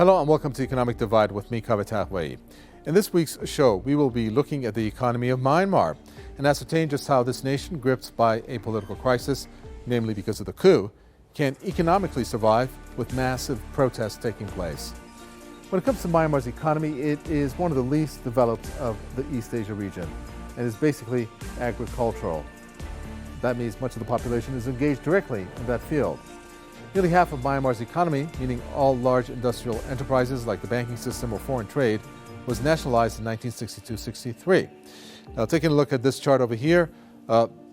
Hello and welcome to Economic Divide with me, Kavita Wei. In this week's show, we will be looking at the economy of Myanmar and ascertain just how this nation, gripped by a political crisis, namely because of the coup, can economically survive with massive protests taking place. When it comes to Myanmar's economy, it is one of the least developed of the East Asia region and is basically agricultural. That means much of the population is engaged directly in that field. Nearly half of Myanmar's economy, meaning all large industrial enterprises like the banking system or foreign trade, was nationalized in 1962-63. Now, taking a look at this chart over here,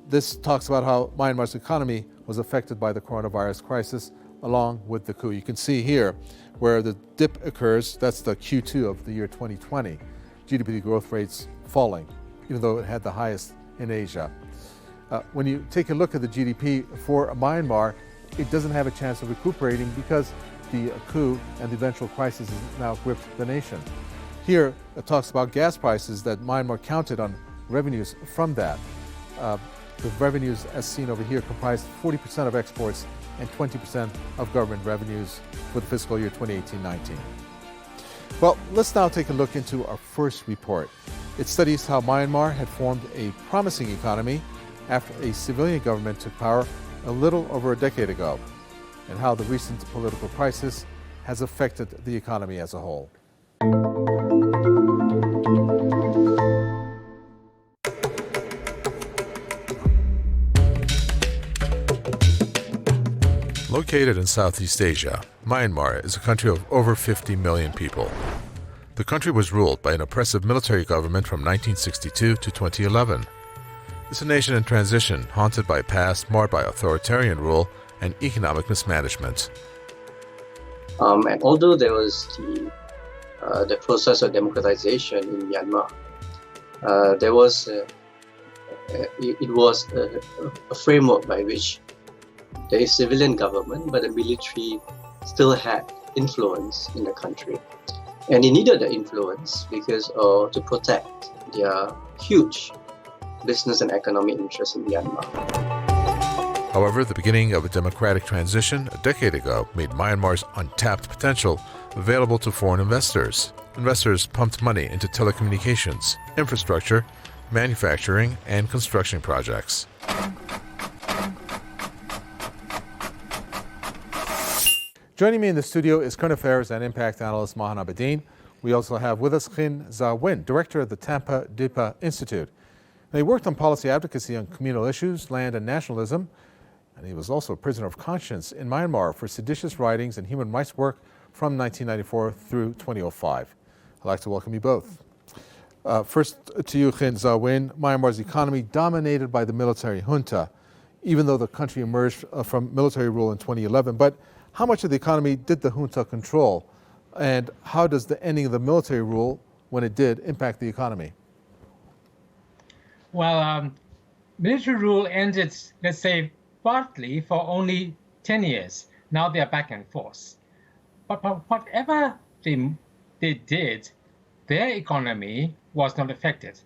this talks about how Myanmar's economy was affected by the coronavirus crisis along with the coup. You can see here where the dip occurs, that's the Q2 of the year 2020. GDP growth rates falling, even though it had the highest in Asia. When you take a look at the GDP for Myanmar, it doesn't have a chance of recuperating because the coup and the eventual crisis has now gripped the nation. Here, it talks about gas prices that Myanmar counted on revenues from that. The revenues, as seen over here, comprised 40% of exports and 20% of government revenues for the fiscal year 2018-19. Well, let's now take a look into our first report. It studies how Myanmar had formed a promising economy after a civilian government took power a little over a decade ago, and how the recent political crisis has affected the economy as a whole. Located in Southeast Asia, Myanmar is a country of over 50 million people. The country was ruled by an oppressive military government from 1962 to 2011. It's a nation in transition, haunted by a past marred by authoritarian rule and economic mismanagement. And although there was the process of democratization in Myanmar, it was a framework by which there is civilian government, but the military still had influence in the country. And they needed the influence because to protect their huge business and economic interests in Myanmar. However, the beginning of a democratic transition a decade ago made Myanmar's untapped potential available to foreign investors. Investors pumped money into telecommunications, infrastructure, manufacturing, and construction projects. Joining me in the studio is current affairs and impact analyst Mahan Abedin. We also have with us Khin Zawin, director of the Tampa Dipa Institute. He worked on policy advocacy on communal issues, land and nationalism, and he was also a prisoner of conscience in Myanmar for seditious writings and human rights work from 1994 through 2005. I'd like to welcome you both. First to you, Khin Zawin. Myanmar's economy dominated by the military junta, even though the country emerged from military rule in 2011. But how much of the economy did the junta control? And how does the ending of the military rule, when it did, impact the economy? Well, military rule ended, let's say, partly for only 10 years. Now they are back and forth. But whatever they did, their economy was not affected.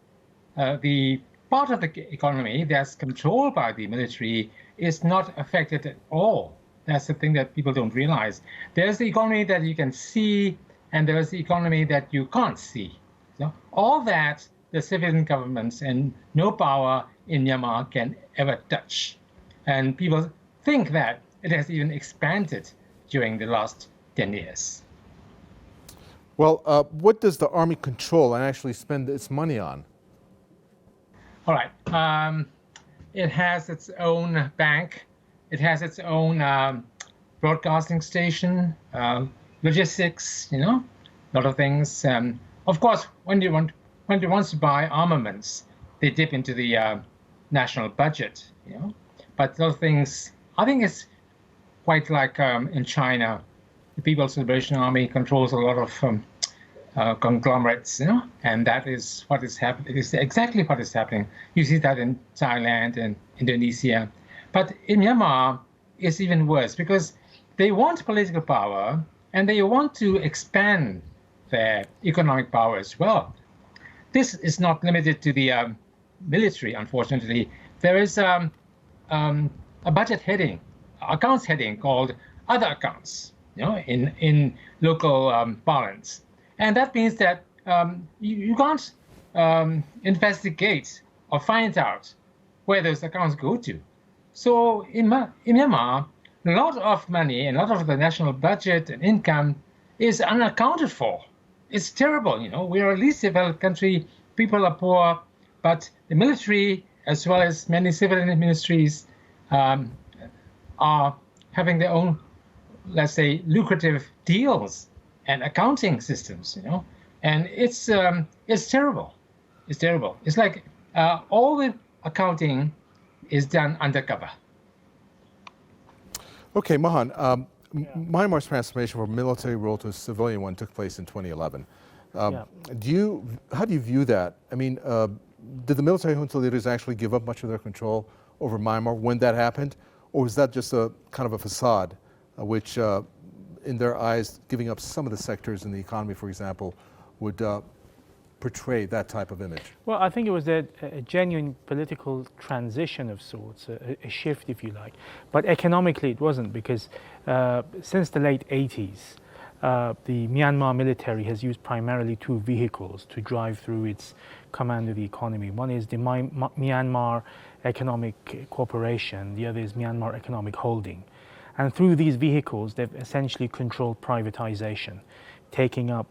The part of the economy that's controlled by the military is not affected at all. That's the thing that people don't realize. There's the economy that you can see, and there's the economy that you can't see. So all that the civilian governments and no power in Myanmar can ever touch. And people think that it has even expanded during the last 10 years. Well, what does the army control and actually spend its money on? All right. It has its own bank. It has its own broadcasting station, logistics, a lot of things. Of course, when they want to buy armaments, they dip into the national budget, But those things, I think it's quite like in China. The People's Liberation Army controls a lot of conglomerates, and that is what is happening. It is exactly what is happening. You see that in Thailand and Indonesia. But in Myanmar, it's even worse because they want political power and they want to expand their economic power as well. This is not limited to the military, unfortunately. There is a budget heading, accounts heading called Other Accounts. in local parlance. And that means that you can't investigate or find out where those accounts go to. So in Myanmar, a lot of money and a lot of the national budget and income is unaccounted for. It's terrible, We are a least developed country, people are poor, but the military, as well as many civilian ministries, are having their own, let's say, lucrative deals and accounting systems, And it's terrible. It's terrible. It's like all the accounting is done undercover. Okay, Mahan, Myanmar's transformation from military rule to a civilian one took place in 2011. How do you view that? I mean, did the military junta leaders actually give up much of their control over Myanmar when that happened? Or was that just a kind of a facade, which in their eyes, giving up some of the sectors in the economy, for example, would portray that type of image? Well, I think it was a genuine political transition of sorts, a shift, if you like. But economically, it wasn't, because since the late 80s, the Myanmar military has used primarily two vehicles to drive through its command of the economy. One is the Myanmar Economic Corporation, the other is Myanmar Economic Holding. And through these vehicles, they've essentially controlled privatization, taking up,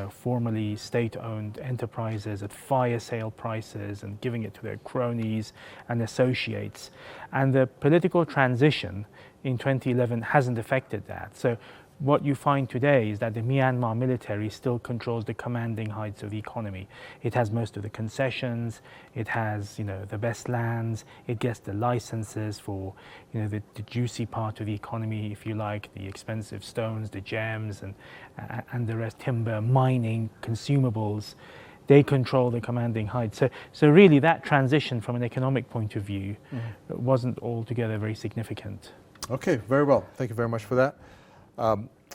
formerly state-owned enterprises at fire sale prices and giving it to their cronies and associates. And the political transition in 2011 hasn't affected that. So what you find today is that the Myanmar military still controls the commanding heights of the economy. It has most of the concessions, it has, the best lands, it gets the licenses for, the juicy part of the economy, if you like, the expensive stones, the gems, and the rest, timber, mining, consumables. They control the commanding heights. So really that transition from an economic point of view wasn't altogether very significant. Okay, very well. Thank you very much for that.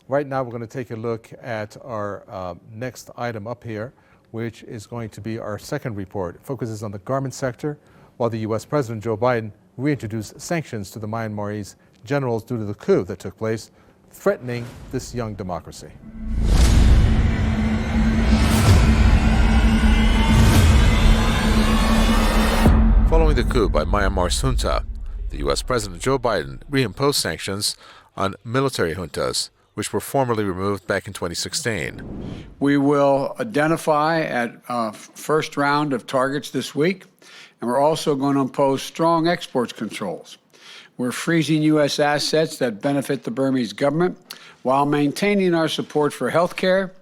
Right now, we're going to take a look at our next item up here, which is going to be our second report. It focuses on the garment sector, while the U.S. President Joe Biden reintroduced sanctions to the Myanmarese generals due to the coup that took place, threatening this young democracy. Following the coup by Myanmar's junta, the U.S. President Joe Biden reimposed sanctions on military juntas, which were formally removed back in 2016. We will identify at first round of targets this week, and we're also going to impose strong exports controls. We're freezing U.S. assets that benefit the Burmese government while maintaining our support for health care,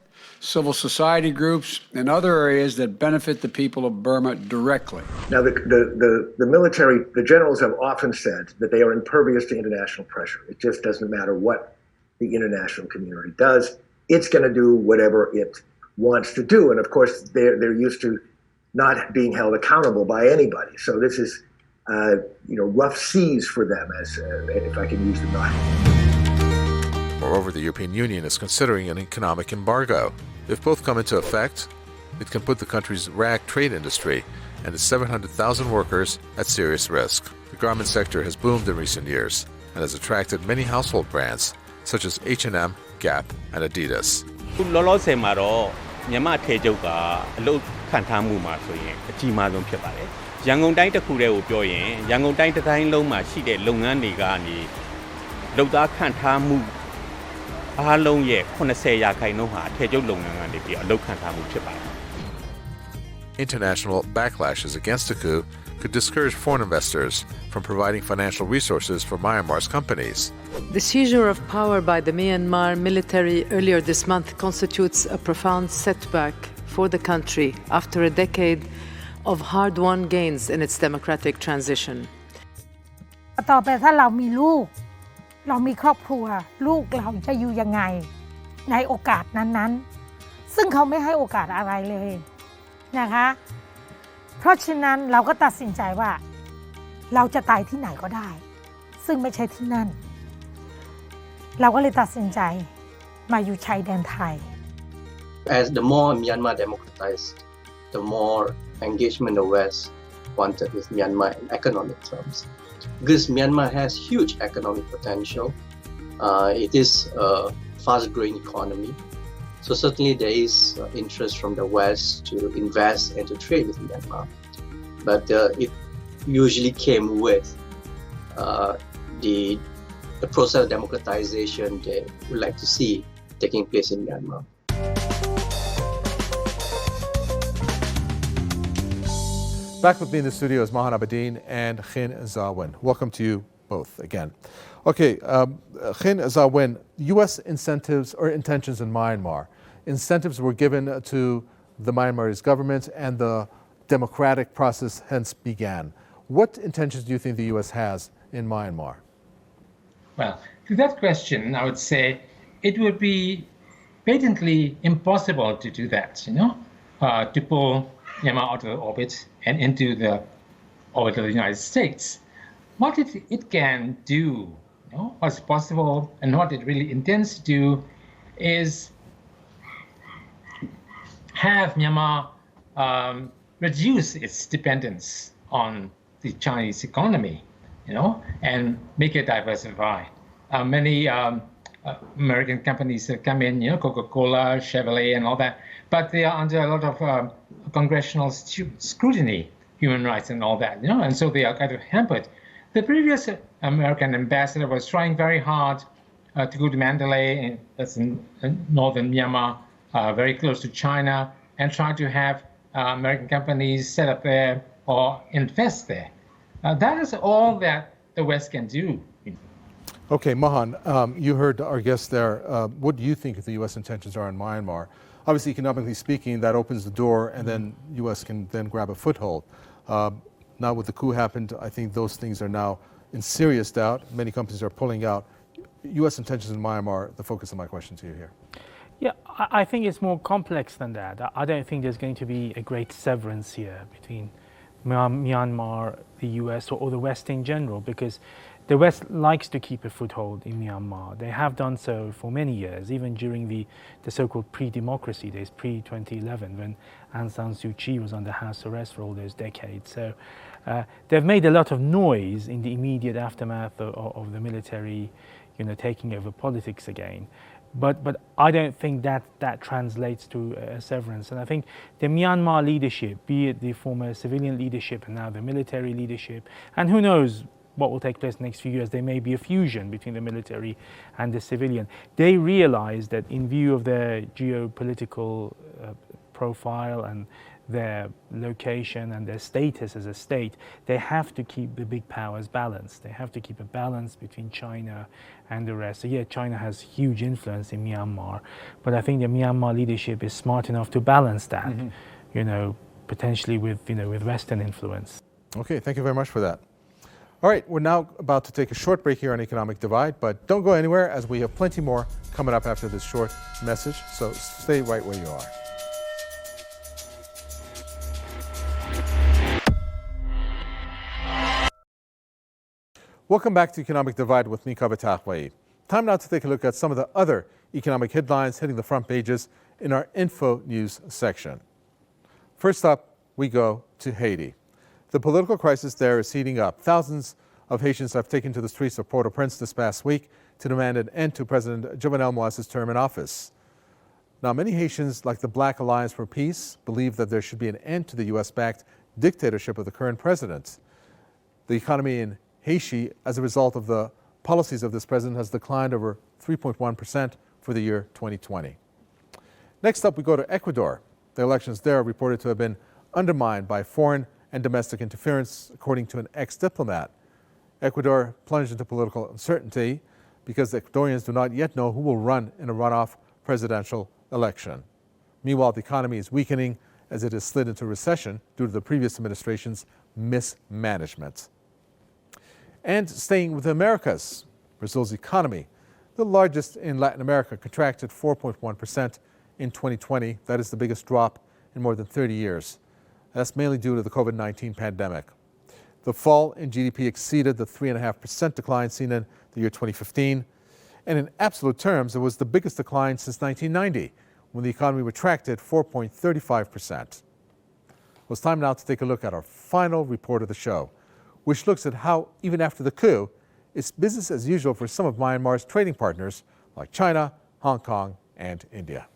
civil society groups, and other areas that benefit the people of Burma directly. Now, the military, the generals have often said that they are impervious to international pressure. It just doesn't matter what the international community does. It's going to do whatever it wants to do. And of course, they're used to not being held accountable by anybody. So this is, rough seas for them, as if I can use the knife. Moreover, the European Union is considering an economic embargo. If both come into effect, it can put the country's rag trade industry and its 700,000 workers at serious risk. The garment sector has boomed in recent years and has attracted many household brands such as H&M, Gap, and Adidas. လောလောဆယ်မှာတော့မြန်မာထေချုပ်ကအလုပ်ခံထားမှုမှာဆိုရင်အကြီးမားဆုံးဖြစ်ပါတယ်။ရန်ကုန်တိုင်းတစ်ခုတည်းကိုပြောရင်ရန်ကုန်တိုင်းတစ်တိုင်းလုံးမှာရှိတဲ့လုပ်ငန်းတွေကနေလုပ်သားခန့်ထားမှုအားလုံးရဲ့80%ဟာထေချုပ်လုပ်ငန်းကနေပြီးအလုပ်ခန့်ထားမှုဖြစ်ပါတယ်။ International backlashes against the coup could discourage foreign investors from providing financial resources for Myanmar's companies. The seizure of power by the Myanmar military earlier this month constitutes a profound setback for the country after a decade of hard-won gains in its democratic transition. ต่อไปถ้าเรามีลูกเรามีครอบครัวลูกเราจะอยู่ยังไงในโอกาสนั้นๆซึ่งเขาไม่ให้โอกาสอะไรเลยนะคะเพราะฉะนั้นเราก็ตัดสินใจว่าเราจะตายที่ไหนก็ได้ซึ่งไม่ใช่ที่นั่นเราก็เลยตัดสินใจมาอยู่ชายแดนไทย As the more Myanmar democratized, the more engagement the West wanted with Myanmar in economic terms. Because Myanmar has huge economic potential. It is a fast-growing economy. So certainly there is interest from the West to invest and to trade with Myanmar. But it usually came with the process of democratization they would like to see taking place in Myanmar. Back with me in the studio is Mahan Abedin and Khin Zawin. Welcome to you both again. Okay, Khin Zawin, U.S. incentives or intentions in Myanmar. Incentives were given to the Myanmarese government and the democratic process hence began. What intentions do you think the U.S. has in Myanmar? Well, to that question, I would say it would be patently impossible to do that, to pull Myanmar out of orbit and into the orbit of the United States. What it can do, what's possible and what it really intends to do is have Myanmar reduce its dependence on the Chinese economy, and make it diversify. Many American companies have come in, Coca-Cola, Chevrolet, and all that, but they are under a lot of congressional scrutiny, human rights and all that, and so they are kind of hampered. The previous American ambassador was trying very hard to go to Mandalay, that's in northern Myanmar, very close to China, and try to have American companies set up there or invest there. That is all that the West can do. Okay, Mahan, you heard our guest there. What do you think the U.S. intentions are in Myanmar? Obviously, economically speaking, that opens the door, and then U.S. can then grab a foothold. Now with the coup happened, I think those things are now in serious doubt. Many companies are pulling out. U.S. intentions in Myanmar, the focus of my question to you here. Yeah, I think it's more complex than that. I don't think there's going to be a great severance here between Myanmar, the US, or the West in general, because the West likes to keep a foothold in Myanmar. They have done so for many years, even during the so-called pre-democracy days, pre-2011, when Aung San Suu Kyi was under house arrest for all those decades. So they've made a lot of noise in the immediate aftermath of the military, taking over politics again. But I don't think that translates to a severance. And I think the Myanmar leadership, be it the former civilian leadership and now the military leadership, and who knows what will take place in the next few years, there may be a fusion between the military and the civilian. They realize that in view of their geopolitical profile and their location and their status as a state, they have to keep the big powers balanced. They have to keep a balance between China and the rest. So yeah, China has huge influence in Myanmar, but I think the Myanmar leadership is smart enough to balance that, potentially with Western influence. Okay, thank you very much for that. All right, we're now about to take a short break here on Economic Divide, but don't go anywhere as we have plenty more coming up after this short message, so stay right where you are. Welcome back to Economic Divide with me, Kaveh. Time now to take a look at some of the other economic headlines hitting the front pages in our Info News section. First up, we go to Haiti. The political crisis there is heating up. Thousands of Haitians have taken to the streets of Port-au-Prince this past week to demand an end to President Jovenel Moise's term in office. Now, many Haitians, like the Black Alliance for Peace, believe that there should be an end to the U.S.-backed dictatorship of the current president. The economy in Haiti, as a result of the policies of this president, has declined over 3.1% for the year 2020. Next up, we go to Ecuador. The elections there are reported to have been undermined by foreign and domestic interference, according to an ex-diplomat. Ecuador plunged into political uncertainty because the Ecuadorians do not yet know who will run in a runoff presidential election. Meanwhile, the economy is weakening as it has slid into recession due to the previous administration's mismanagement. And staying with the Americas, Brazil's economy, the largest in Latin America, contracted 4.1% in 2020. That is the biggest drop in more than 30 years. That's mainly due to the COVID-19 pandemic. The fall in GDP exceeded the 3.5% decline seen in the year 2015. And in absolute terms, it was the biggest decline since 1990, when the economy retracted 4.35%. Well, it's time now to take a look at our final report of the show, which looks at how, even after the coup, it's business as usual for some of Myanmar's trading partners like China, Hong Kong, and India.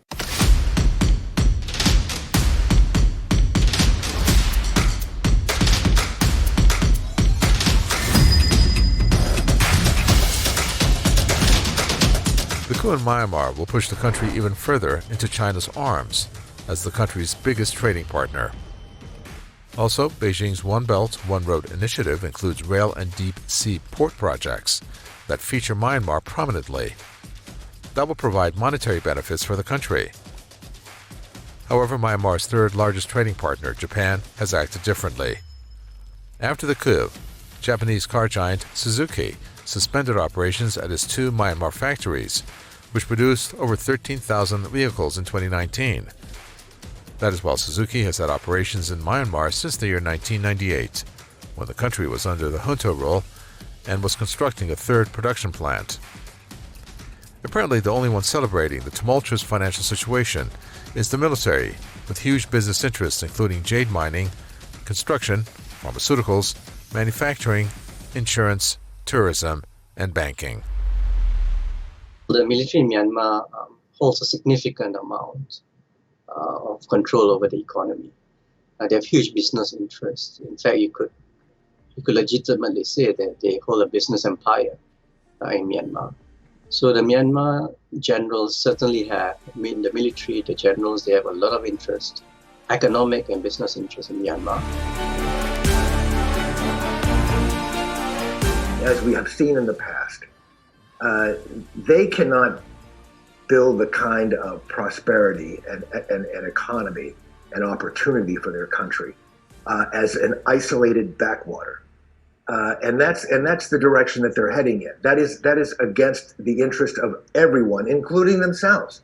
The coup in Myanmar will push the country even further into China's arms as the country's biggest trading partner. Also, Beijing's One Belt, One Road initiative includes rail and deep-sea port projects that feature Myanmar prominently. That will provide monetary benefits for the country. However, Myanmar's third largest trading partner, Japan, has acted differently. After the coup, Japanese car giant Suzuki suspended operations at its 2 Myanmar factories, which produced over 13,000 vehicles in 2019. That is while Suzuki has had operations in Myanmar since the year 1998, when the country was under the junta rule and was constructing a third production plant. Apparently, the only one celebrating the tumultuous financial situation is the military, with huge business interests including jade mining, construction, pharmaceuticals, manufacturing, insurance, tourism, and banking. The military in Myanmar holds a significant amount of control over the economy. They have huge business interests. In fact, you could legitimately say that they hold a business empire in Myanmar. So the Myanmar generals certainly have, the military, the generals, they have a lot of interest, economic and business interest in Myanmar. As we have seen in the past, they cannot build the kind of prosperity and economy and opportunity for their country as an isolated backwater. And that's the direction that they're heading in. That is against the interest of everyone, including themselves.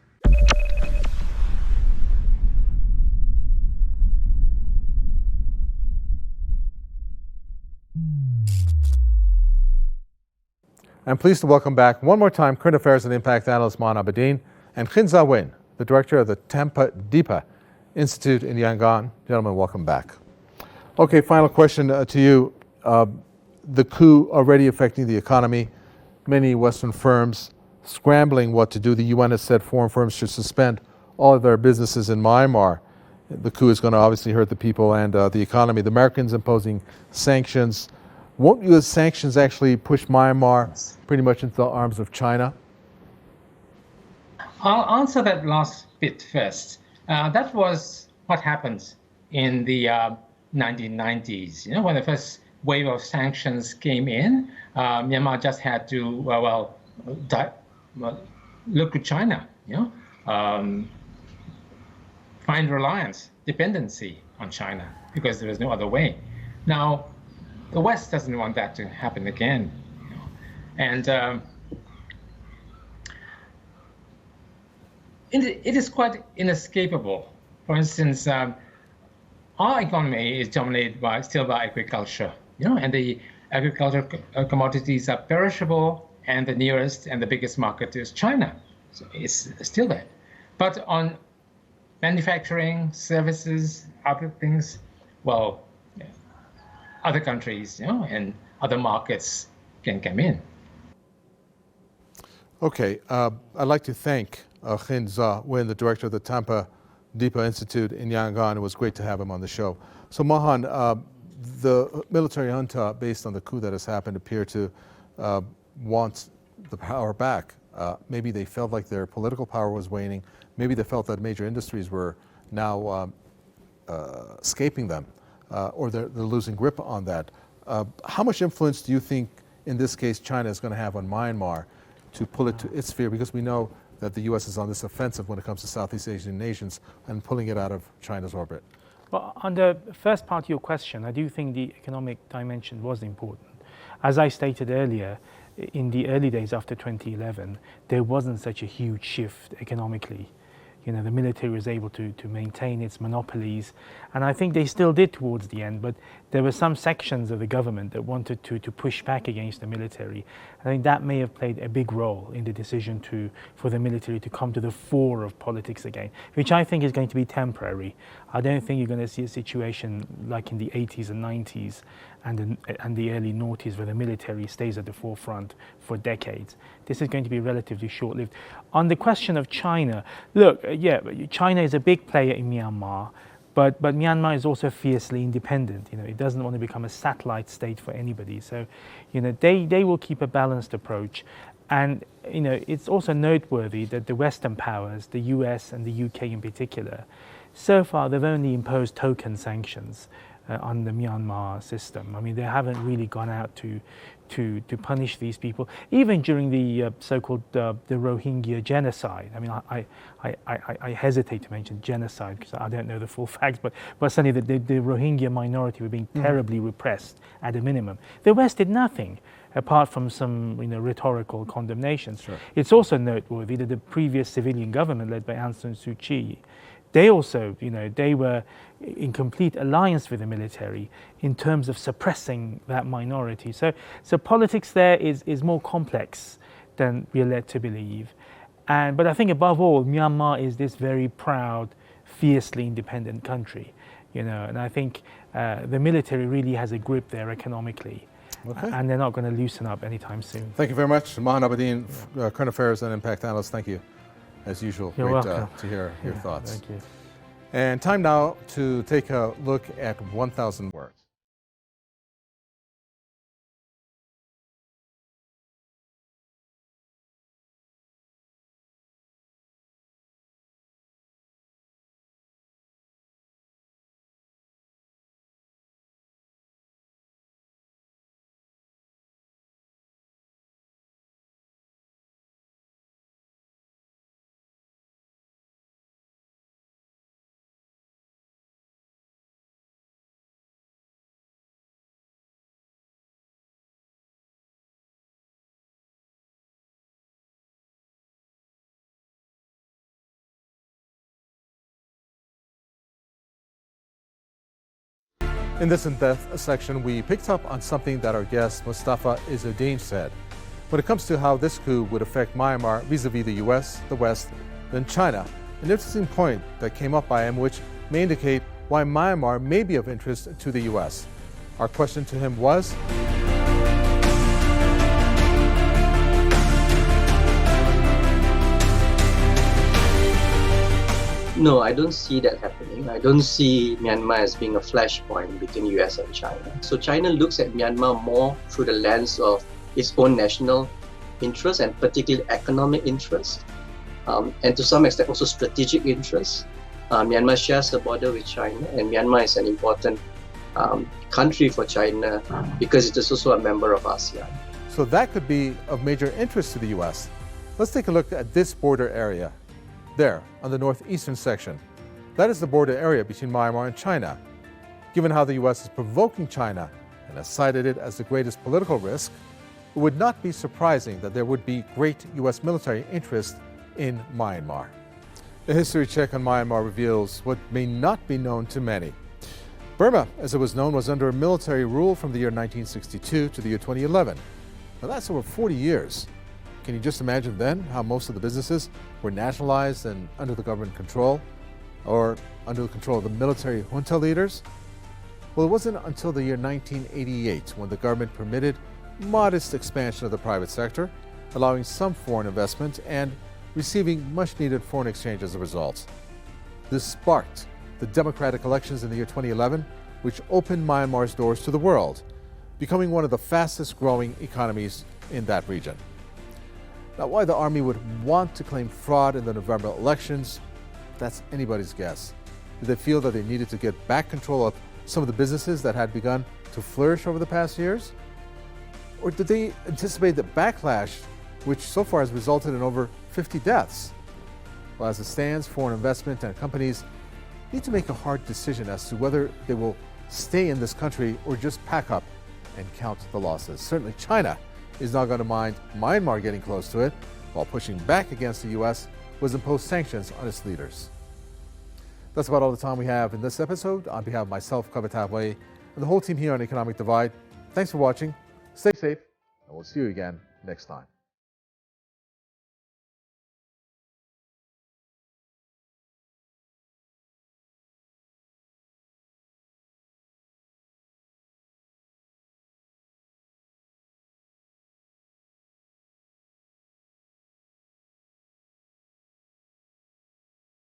I'm pleased to welcome back one more time current affairs and impact analyst Mon Abedin and Khinza Nguyen, the director of the Tampa DIPA Institute in Yangon. Gentlemen, welcome back. Okay, final question to you. The coup already affecting the economy, many Western firms scrambling what to do. The UN has said foreign firms should suspend all of their businesses in Myanmar. The coup is going to obviously hurt the people and the economy. The Americans imposing sanctions. Won't U.S. sanctions actually push Myanmar pretty much into the arms of China? I'll answer that last bit first. That was what happened in the 1990s. You know, when the first wave of sanctions came in, Myanmar just had to look to China. You know, find reliance, dependency on China because there was no other way. Now, the West doesn't want that to happen again, you know? And it is quite inescapable. For instance, our economy is dominated still by agriculture, you know, and the agricultural commodities are perishable, and the nearest and the biggest market is China. So it's still there. But on manufacturing, services, other things, well, other countries, you know, and other markets can come in. Okay, I'd like to thank Khinza Nguyen, the director of the Tampa DIPA Institute in Yangon. It was great to have him on the show. So Mohan, the military junta, based on the coup that has happened, appear to want the power back. Maybe they felt like their political power was waning. Maybe they felt that major industries were now escaping them. Or they're losing grip on that. How much influence do you think, in this case, China is going to have on Myanmar to pull it to its sphere? Because we know that the U.S. is on this offensive when it comes to Southeast Asian nations and pulling it out of China's orbit. Well, on the first part of your question, I do think the economic dimension was important. As I stated earlier, in the early days after 2011, there wasn't such a huge shift economically. You know, the military was able to maintain its monopolies, and I think they still did towards the end, but there were some sections of the government that wanted to push back against the military. I think that may have played a big role in the decision for the military to come to the fore of politics again, which I think is going to be temporary. I don't think you're going to see a situation like in the 80s and 90s and the early noughties, where the military stays at the forefront for decades. This is going to be relatively short-lived. On the question of China, look, yeah, China is a big player in Myanmar, but Myanmar is also fiercely independent. You know, it doesn't want to become a satellite state for anybody. So, you know, they will keep a balanced approach. And, you know, it's also noteworthy that the Western powers, the US and the UK in particular, so far they've only imposed token sanctions on the Myanmar system. I mean, they haven't really gone out to punish these people, even during the so-called the Rohingya genocide. I mean, I hesitate to mention genocide because I don't know the full facts, but certainly the Rohingya minority were being terribly repressed at a minimum. The West did nothing apart from some, you know, rhetorical condemnations. Sure. It's also noteworthy that the previous civilian government led by Aung San Suu Kyi, they also, you know, they were in complete alliance with the military in terms of suppressing that minority. So politics there is more complex than we're led to believe. But I think above all, Myanmar is this very proud, fiercely independent country, you know, and I think the military really has a grip there economically. Okay. And they're not going to loosen up anytime soon. Thank you very much. Mahan Abedin, Current Affairs and Impact Analyst. Thank you. As usual, You're great welcome. To hear your thoughts. Thank you. And time now to take a look at 1,000 words. In this in-depth section, we picked up on something that our guest Mustafa Izzuddin said when it comes to how this coup would affect Myanmar vis-a-vis the US, the West, then China. An interesting point that came up by him, which may indicate why Myanmar may be of interest to the US. Our question to him was, No, I don't see that happening. I don't see Myanmar as being a flashpoint between US and China. So China looks at Myanmar more through the lens of its own national interest and particularly economic interest, and to some extent also strategic interest. Myanmar shares the border with China, and Myanmar is an important country for China because it is also a member of ASEAN. so that could be of major interest to the US. Let's take a look at this border area. There, on the northeastern section. That is the border area between Myanmar and China. Given how the US is provoking China and has cited it as the greatest political risk, it would not be surprising that there would be great US military interest in Myanmar. A history check on Myanmar reveals what may not be known to many. Burma, as it was known, was under military rule from the year 1962 to the year 2011. Now that's over 40 years. Can you just imagine then how most of the businesses were nationalized and under the government control, or under the control of the military junta leaders? Well, it wasn't until the year 1988 when the government permitted modest expansion of the private sector, allowing some foreign investment and receiving much needed foreign exchange as a result. This sparked the democratic elections in the year 2011, which opened Myanmar's doors to the world, becoming one of the fastest growing economies in that region. Now, why the army would want to claim fraud in the November elections, that's anybody's guess. Did they feel that they needed to get back control of some of the businesses that had begun to flourish over the past years? Or did they anticipate the backlash, which so far has resulted in over 50 deaths? Well, as it stands, foreign investment and companies need to make a hard decision as to whether they will stay in this country or just pack up and count the losses. Certainly China is not going to mind Myanmar getting close to it, while pushing back against the US was impose sanctions on its leaders. That's about all the time we have in this episode. On behalf of myself, Kavita Wei, and the whole team here on Economic Divide, thanks for watching, stay safe, and we'll see you again next time.